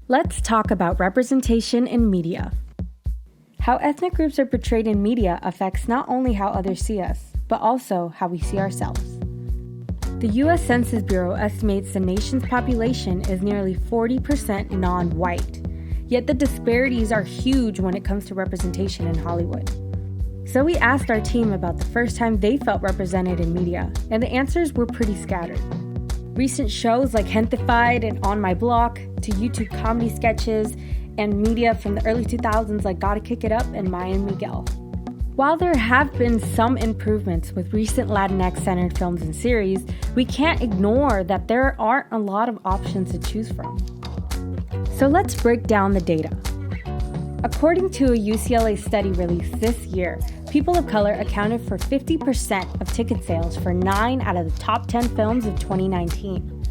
Let's talk about representation in media. How ethnic groups are portrayed in media affects not only how others see us, but also how we see ourselves. The U.S. Census Bureau estimates the nation's population is nearly 40% non-white, yet the disparities are huge when it comes to representation in Hollywood. So we asked our team about the first time they felt represented in media, and the answers were pretty scattered. Recent shows like Gentified and On My Block, to YouTube comedy sketches, and media from the early 2000s like Gotta Kick It Up and Maya and Miguel. While there have been some improvements with recent Latinx-centered films and series, we can't ignore that there aren't a lot of options to choose from. So let's break down the data. According to a UCLA study released this year, people of color accounted for 50% of ticket sales for 9 out of the top 10 films of 2019.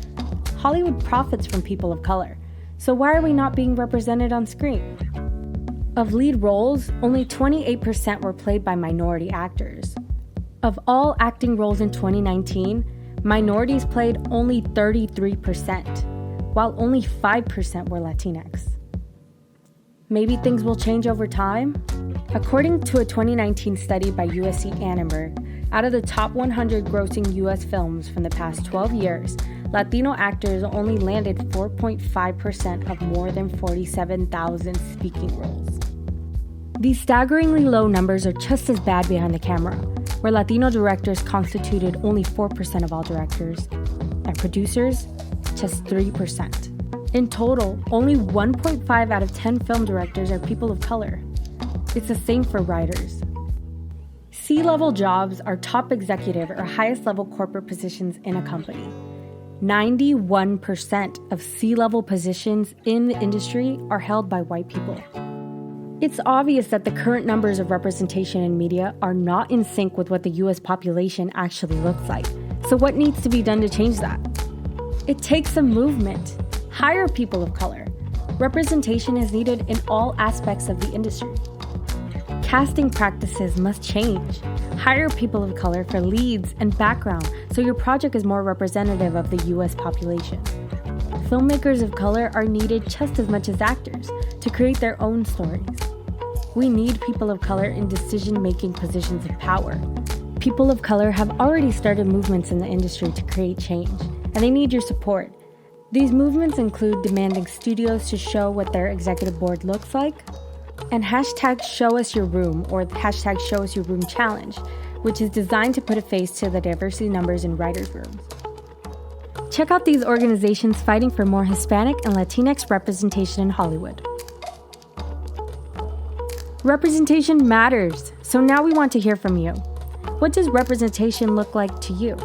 Hollywood profits from people of color. So why are we not being represented on screen? Of lead roles, only 28% were played by minority actors. Of all acting roles in 2019, minorities played only 33%, while only 5% were Latinx. Maybe things will change over time? According to a 2019 study by USC Annenberg, out of the top 100 grossing US films from the past 12 years, Latino actors only landed 4.5% of more than 47,000 speaking roles. These staggeringly low numbers are just as bad behind the camera, where Latino directors constituted only 4% of all directors, and producers, just 3%. In total, only 1.5 out of 10 film directors are people of color. It's the same for writers. C-level jobs are top executive or highest level corporate positions in a company. 91% of C-level positions in the industry are held by white people. It's obvious that the current numbers of representation in media are not in sync with what the US population actually looks like. So what needs to be done to change that? It takes a movement. Hire people of color. Representation is needed in all aspects of the industry. Casting practices must change. Hire people of color for leads and background so your project is more representative of the US population. Filmmakers of color are needed just as much as actors to create their own stories. We need people of color in decision-making positions of power. People of color have already started movements in the industry to create change, and they need your support. These movements include demanding studios to show what their executive board looks like, and hashtag #ShowUsYourRoom or hashtag #ShowUsYourRoom challenge, which is designed to put a face to the diversity numbers in writers' rooms. Check out these organizations fighting for more Hispanic and Latinx representation in Hollywood. Representation matters, so now we want to hear from you. What does representation look like to you?